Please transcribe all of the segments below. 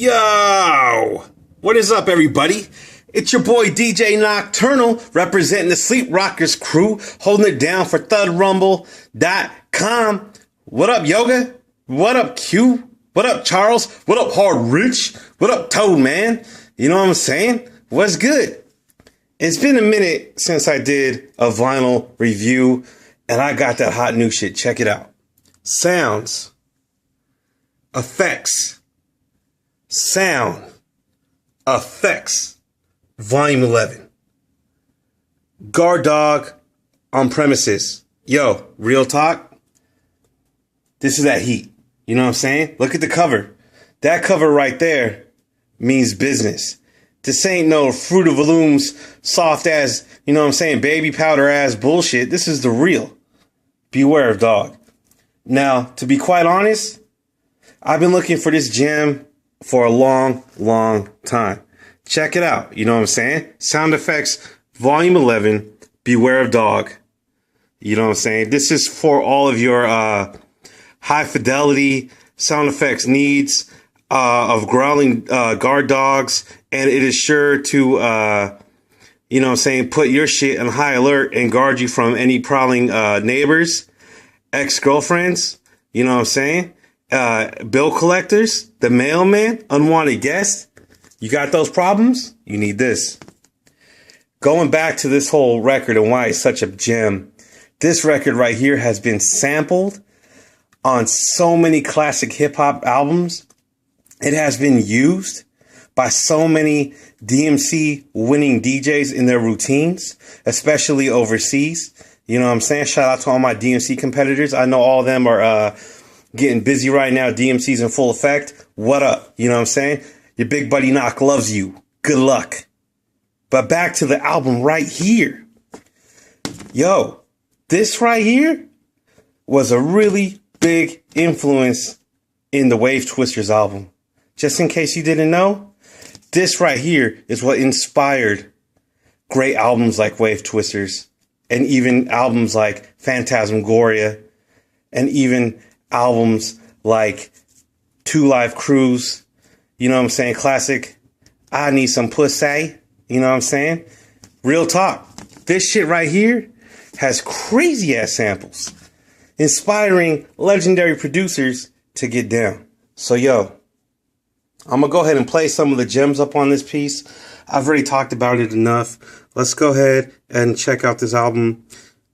Yo! What is up, everybody? It's your boy DJ Nocturnal, representing the Sleep Rockers crew, holding it down for ThudRumble.com. What up, Yoga? What up, Q? What up, Charles? What up, Hard Rich? What up, Toad, man? You know what I'm saying? What's good? It's been a minute since I did a vinyl review, and I got that hot new shit. Check it out. Sounds. Effects. Sound Effects Volume 11. Guard Dog on Premises. Yo, real talk. This is that heat. You know what I'm saying? Look at the cover. That cover right there means business. This ain't no Fruit of the Looms soft ass, you know what I'm saying, baby powder ass bullshit. This is the real. Beware of dog. Now, to be quite honest, I've been looking for this gem for a long time. Check it out. You know what I'm saying? Sound Effects Volume 11, Beware of Dog. You know what I'm saying? This is for all of your high fidelity sound effects needs of growling guard dogs. And it is sure to, you know what I'm saying, put your shit on high alert and guard you from any prowling neighbors, ex-girlfriends. You know what I'm saying? Bill collectors, the mailman, unwanted guests. You got those problems? You need this. Going back to this whole record and why it's such a gem. This record right here has been sampled on so many classic hip hop albums. It has been used by so many DMC winning DJs in their routines, especially overseas. You know what I'm saying? Shout out to all my DMC competitors. I know all of them are, getting busy right now. DMC's in full effect. What up? You know what I'm saying? Your big buddy Knock loves you. Good luck. But back to the album right here. Yo, this right here was a really big influence in the Wave Twisters album. Just in case you didn't know, this right here is what inspired great albums like Wave Twisters and even albums like Phantasmagoria and even albums like Two Live Cruise, you know what I'm saying? Classic, I Need Some Pussy, you know what I'm saying? Real talk. This shit right here has crazy ass samples, inspiring legendary producers to get down. So yo, I'm gonna go ahead and play some of the gems up on this piece. I've already talked about it enough. Let's go ahead and check out this album.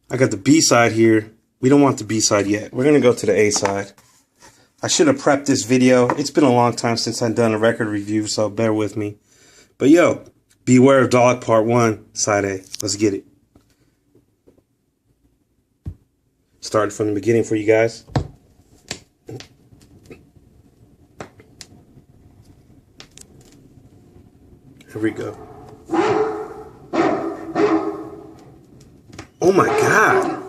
I got the B-side here. We don't want the B-side yet. We're going to go to the A-side. I should have prepped this video. It's been a long time since I've done a record review, so bear with me. But yo, Beware of Dog Part 1, Side A. Let's get it. Starting from the beginning for you guys. Here we go. Oh my God.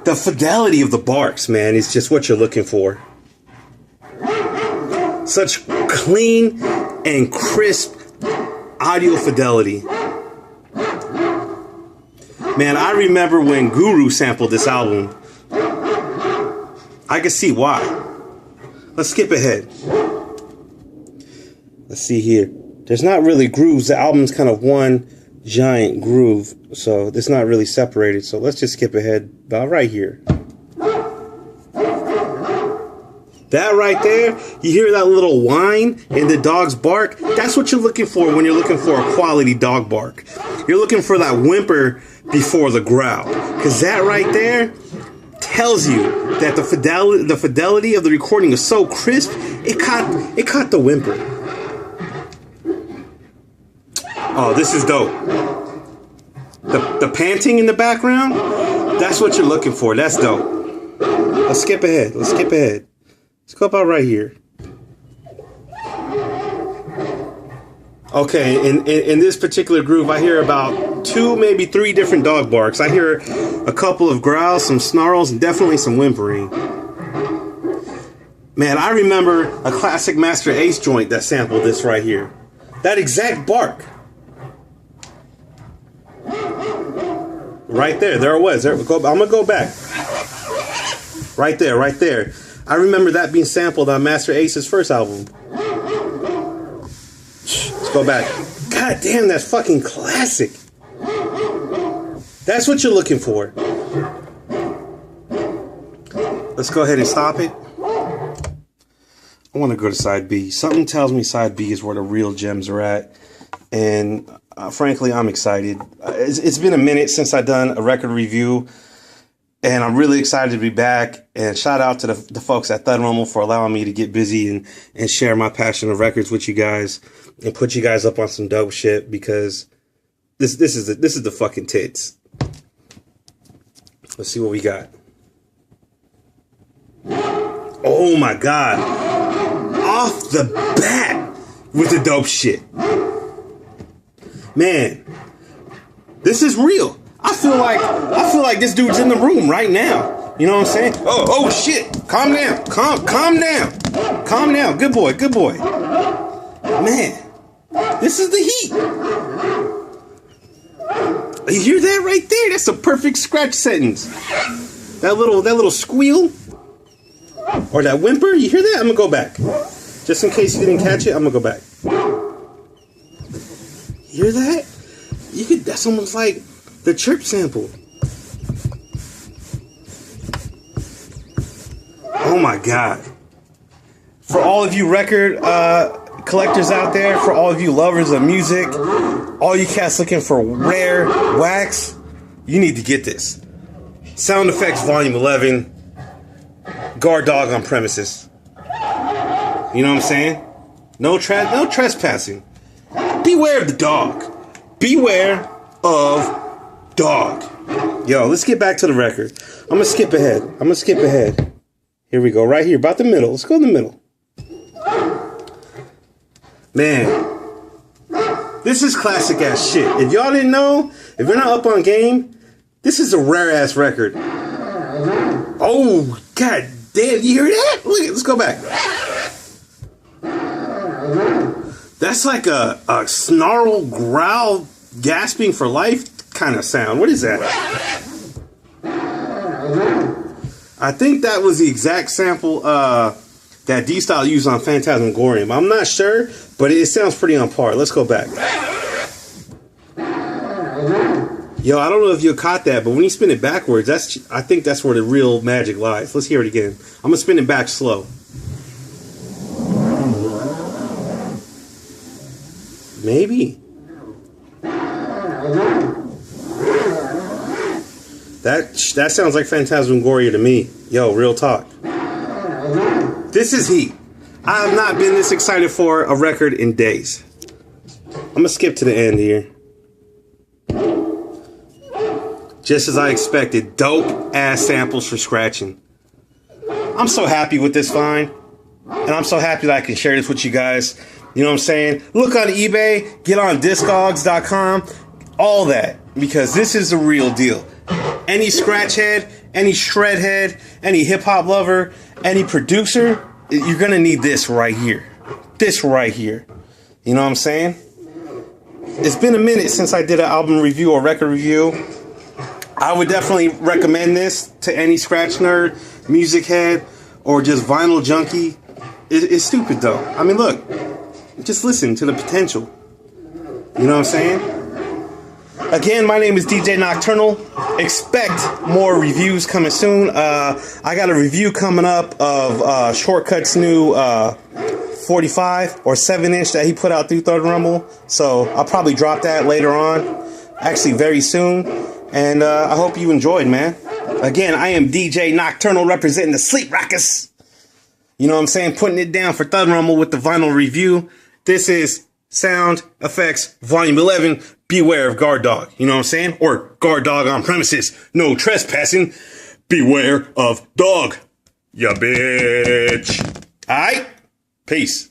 The fidelity of the barks, man, is just what you're looking for. Such clean and crisp audio fidelity. Man, I remember when Guru sampled this album. I can see why. Let's skip ahead. Let's see here. There's not really grooves. The album's kind of one giant groove, so it's not really separated. So let's just skip ahead about right here. That right there, you hear that little whine in the dog's bark? That's what you're looking for when you're looking for a quality dog bark. You're looking for that whimper before the growl, because that right there tells you that the fidelity of the recording is so crisp, it caught the whimper. Oh, this is dope. The panting in the background, that's what you're looking for. That's dope. Let's skip ahead. Let's skip ahead. Let's go about right here. Okay, in this particular groove, I hear about 2, maybe 3 different dog barks. I hear a couple of growls, some snarls, and definitely some whimpering. Man, I remember a classic Master Ace joint that sampled this right here. That exact bark. Right there. There it was. I'm going to go back. Right there. I remember that being sampled on Master Ace's first album. Let's go back. God damn, that's fucking classic. That's what you're looking for. Let's go ahead and stop it. I want to go to side B. Something tells me side B is where the real gems are at. And frankly, I'm excited. It's been a minute since I've done a record review. And I'm really excited to be back. And shout out to the folks at Thud Rumble for allowing me to get busy and share my passion of records with you guys. And put you guys up on some dope shit. Because this is the fucking tits. Let's see what we got. Oh my God. Off the bat with the dope shit. Man, this is real. I feel like this dude's in the room right now. You know what I'm saying? Oh shit. Calm down. Calm down. Calm down. Good boy. Good boy. Man, this is the heat. You hear that right there? That's a perfect Skratch sentence. That little squeal or that whimper. You hear that? I'm gonna go back. Just in case you didn't catch it, I'm gonna go back. You hear that? That's almost like the chirp sample. Oh my God. For all of you record collectors out there, for all of you lovers of music, all you cats looking for rare wax, you need to get this. Sound Effects Volume 11, Guard Dog on Premises. You know what I'm saying? No trespassing. Beware of the dog. Beware of dog. Yo, let's get back to the record. I'm gonna skip ahead. Here we go, right here, about the middle. Let's go in the middle. Man, this is classic ass shit. If y'all didn't know, if you're not up on game, this is a rare ass record. Oh, God damn, you hear that? Look, let's go back. That's like a snarl, growl, gasping for life kind of sound. What is that? I think that was the exact sample that D-Style used on Phantasmagorium. I'm not sure, but it sounds pretty on par. Let's go back. Yo, I don't know if you caught that, but when you spin it backwards, I think that's where the real magic lies. Let's hear it again. I'm gonna spin it back slow. Maybe. That sounds like Phantasmagoria to me. Yo, real talk. This is heat. I have not been this excited for a record in days. I'm gonna skip to the end here. Just as I expected, dope ass samples for scratching. I'm so happy with this find. And I'm so happy that I can share this with you guys. You know what I'm saying? Look on eBay, get on Discogs.com, all that. Because this is the real deal. Any scratch head, any shred head, any hip hop lover, any producer, you're gonna need this right here. This right here. You know what I'm saying? It's been a minute since I did an album review or record review. I would definitely recommend this to any scratch nerd, music head, or just vinyl junkie. It's stupid though. I mean, look, just listen to the potential. You know what I'm saying? Again, my name is DJ Nocturnal. Expect more reviews coming soon. I got a review coming up of Shortcut's new 45 or 7-inch that he put out through Thud Rumble. So I'll probably drop that later on. Actually, very soon. And I hope you enjoyed, man. Again, I am DJ Nocturnal representing the Sleep Rockers. You know what I'm saying? Putting it down for Thud Rumble with the vinyl review. This is Sound Effects Volume 11. Beware of Guard Dog. You know what I'm saying? Or Guard Dog on Premises. No trespassing. Beware of dog. Ya bitch. Alright? Peace.